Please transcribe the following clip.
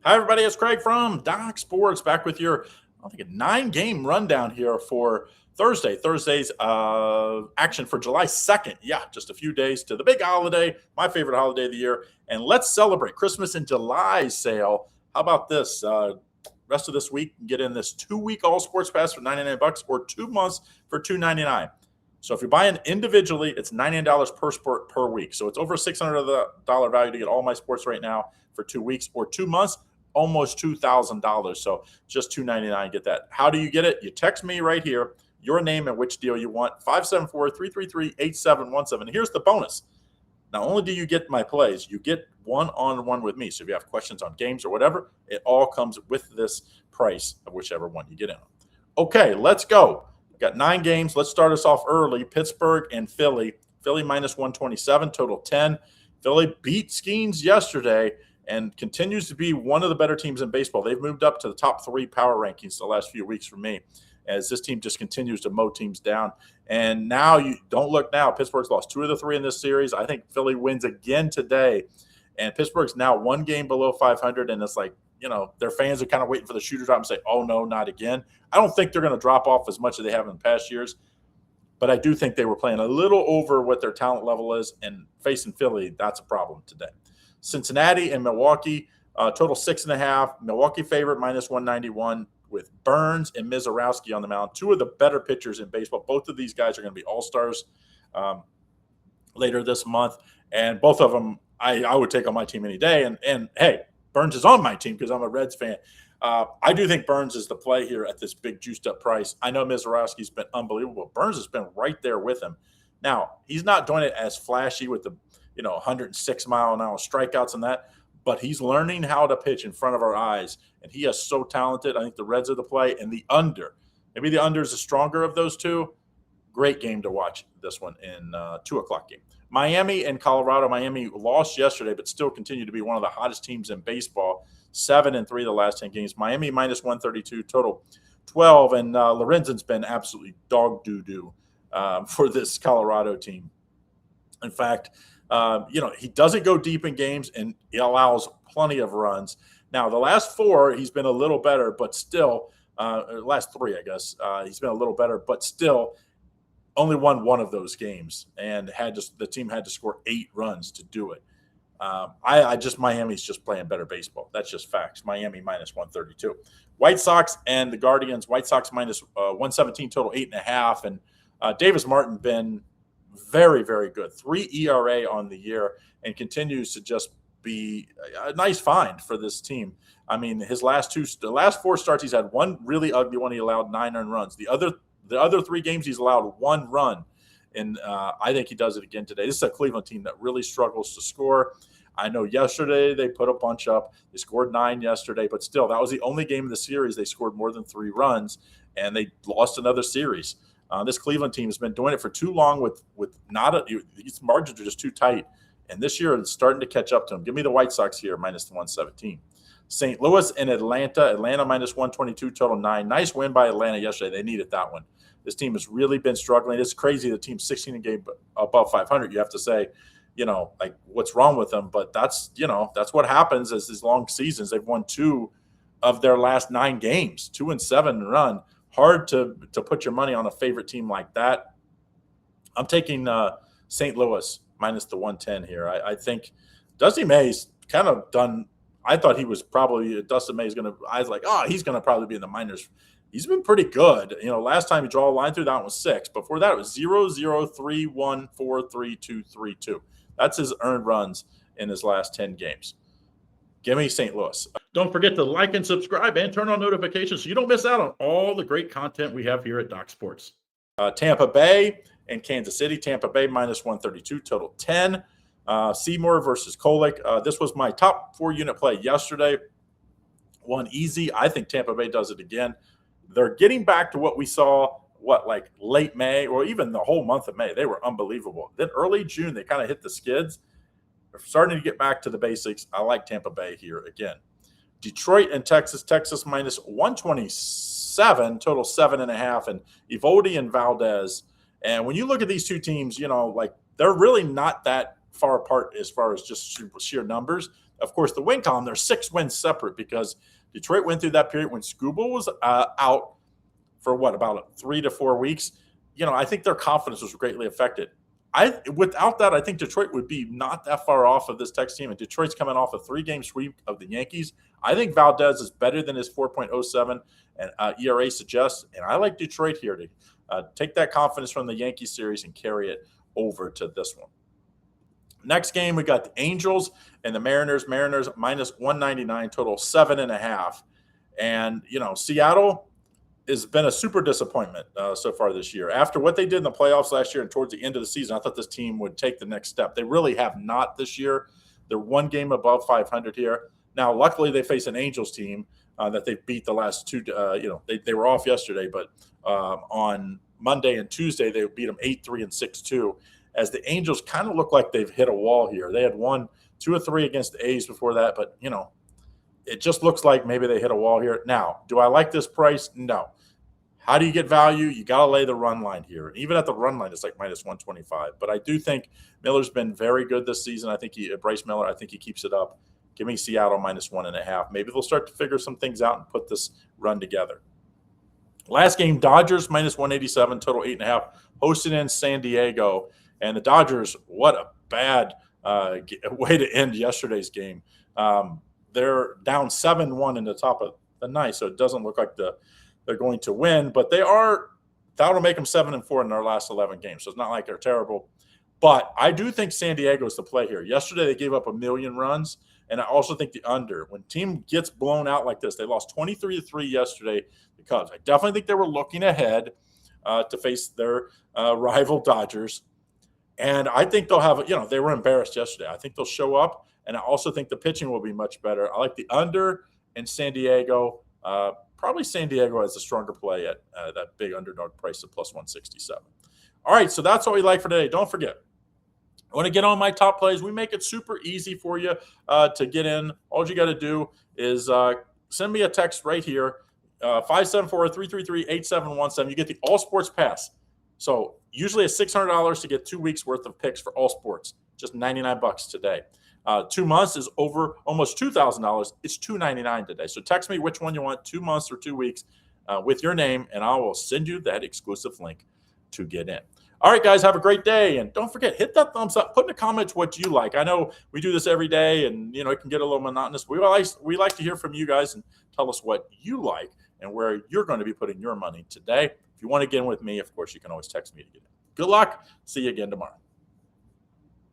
Hi, everybody. It's Craig from Doc Sports back with your, I think, a 9-game rundown here for Thursday. Thursday's action for July 2nd. Yeah, just a few days to the big holiday, my favorite holiday of the year. And let's celebrate Christmas in July sale. How about this? Rest of this week, get in this 2-week all sports pass for $99 or 2 months for $299. So if you're buying individually, it's $99 per sport per week. So it's over $600 value to get all my sports right now for 2 weeks or 2 months, almost $2,000. So just $299, get that. How do you get it? You text me right here, your name and which deal you want, 574-333-8717. Here's the bonus. Not only do you get my plays, you get one-on-one with me. So if you have questions on games or whatever, it all comes with this price of whichever one you get in. Okay, let's go. We've got 9 games. Let's start us off early. Pittsburgh and Philly. Philly minus 127, total 10. Philly beat Skeens yesterday and continues to be one of the better teams in baseball. They've moved up to the top 3 power rankings the last few weeks for me, as this team just continues to mow teams down. And now you don't look now. Pittsburgh's lost 2 of the 3 in this series. I think Philly wins again today. And Pittsburgh's now 1 game below 500. And it's like, their fans are kind of waiting for the shoe to drop and say, oh, no, not again. I don't think they're going to drop off as much as they have in past years. But I do think they were playing a little over what their talent level is. And facing Philly, that's a problem today. Cincinnati and Milwaukee, total 6.5. Milwaukee favorite minus 191 with Burns and Mizorowski on the mound. 2 of the better pitchers in baseball. Both of these guys are going to be all-stars later this month. And both of them, I would take on my team any day. And hey, Burns is on my team because I'm a Reds fan. I do think Burns is the play here at this big juiced-up price. I know Mizorowski's been unbelievable. Burns has been right there with him. Now, he's not doing it as flashy with the 106-mile-an-hour strikeouts and that, but he's learning how to pitch in front of our eyes, and he is so talented. I think the Reds are the play, and the under. Maybe the under is the stronger of those two. Great game to watch, this one in 2 o'clock game. Miami and Colorado. Miami lost yesterday, but still continue to be one of the hottest teams in baseball. 7-3 the last 10 games. Miami minus 132, total 12, and Lorenzen's been absolutely dog doo-doo for this Colorado team. In fact, he doesn't go deep in games, and he allows plenty of runs. Now, the last 4, he's been a little better, but still, last 3, I guess, he's been a little better, but still only won 1 of those games, and the team had to score 8 runs to do it. Miami's just playing better baseball. That's just facts. Miami minus 132. White Sox and the Guardians. White Sox minus 117, total 8.5, and Davis Martin been very, very good. 3 ERA on the year and continues to just be a nice find for this team. I mean, the last 4 starts, he's had 1 really ugly one. He allowed 9 earned runs. The other 3 games, he's allowed 1 run. And I think he does it again today. This is a Cleveland team that really struggles to score. I know yesterday they put a bunch up. They scored 9 yesterday, but still, that was the only game of the series they scored more than 3 runs, and they lost another series. This Cleveland team has been doing it for too long with these margins are just too tight. And this year it's starting to catch up to them. Give me the White Sox here, minus 117. St. Louis and Atlanta. Atlanta minus 122, total 9. Nice win by Atlanta yesterday. They needed that one. This team has really been struggling. It's crazy. The team's 16 a game above 500. You have to say, what's wrong with them? But that's what happens as these long seasons. They've won 2 of their last 9 games, 2-7 run. Hard to put your money on a favorite team like that. I'm taking St. Louis minus the 110 here. I think Dusty May's kind of done. I thought he was probably Dusty May's going to. I was like, he's going to probably be in the minors. He's been pretty good. Last time he draw a line through that one was 6. Before that, it was 0, 0, 3, 1, 4, 3, 2, 3, 2. That's his earned runs in his last 10 games. Give me St. Louis. Don't forget to like and subscribe and turn on notifications so you don't miss out on all the great content we have here at Doc Sports. Tampa Bay and Kansas City. Tampa Bay minus 132, total 10. Seymour versus Kolick. This was my top 4-unit play yesterday. Won easy. I think Tampa Bay does it again. They're getting back to what we saw, late May or even the whole month of May. They were unbelievable. Then early June, they kind of hit the skids. They're starting to get back to the basics. I like Tampa Bay here again. Detroit and Texas. Texas minus 127, total 7.5. And Eovaldi and Valdez. And when you look at these 2 teams, they're really not that far apart as far as just sheer numbers. Of course, the win column, there's 6 wins separate because Detroit went through that period when Scooble was out for about 3 to 4 weeks. I think their confidence was greatly affected. Without that, I think Detroit would be not that far off of this Tex team. And Detroit's coming off a 3-game sweep of the Yankees. I think Valdez is better than his 4.07 and ERA suggests. And I like Detroit here to take that confidence from the Yankee series and carry it over to this one. Next game, we got the Angels and the Mariners. Mariners minus 199, total 7.5. And, Seattle has been a super disappointment so far this year. After what they did in the playoffs last year and towards the end of the season, I thought this team would take the next step. They really have not this year. They're 1 game above 500 here. Now, luckily, they face an Angels team that they beat the last 2. They were off yesterday, but on Monday and Tuesday, they beat them 8-3 and 6-2. As the Angels kind of look like they've hit a wall here. They had won 2 or 3 against the A's before that, but, it just looks like maybe they hit a wall here. Now, do I like this price? No. How do you get value? You got to lay the run line here. Even at the run line, it's like minus 125. But I do think Miller's been very good this season. I think Bryce Miller, I think he keeps it up. Give me Seattle minus 1.5. Maybe they'll start to figure some things out and put this run together. Last game, Dodgers minus 187, total 8.5, hosted in San Diego. And the Dodgers, what a bad way to end yesterday's game. They're down 7-1 in the top of the ninth, so it doesn't look like they're going to win. But that'll make them 7-4 in their last 11 games. So it's not like they're terrible. But I do think San Diego is the play here. Yesterday they gave up 1 million runs, and I also think the under. When team gets blown out like this, they lost 23-3 yesterday. The Cubs. I definitely think they were looking ahead to face their rival Dodgers. And I think they'll have, they were embarrassed yesterday. I think they'll show up, and I also think the pitching will be much better. I like the under in San Diego. Probably San Diego has a stronger play at that big underdog price of plus 167. All right, so that's all we like for today. Don't forget, I want to get on my top plays. We make it super easy for you to get in. All you got to do is send me a text right here, 574-333-8717. You get the All Sports Pass. So usually it's $600 to get 2 weeks worth of picks for all sports, just $99 today. 2 months is over almost $2,000. It's $299 today. So text me which one you want, 2 months or 2 weeks, with your name, and I will send you that exclusive link to get in. All right, guys, have a great day. And don't forget, hit that thumbs up. Put in the comments what you like. I know we do this every day, and, it can get a little monotonous. We like to hear from you guys and tell us what you like and where you're going to be putting your money today. If you want to get in with me, of course, you can always text me to get in. Good luck. See you again tomorrow.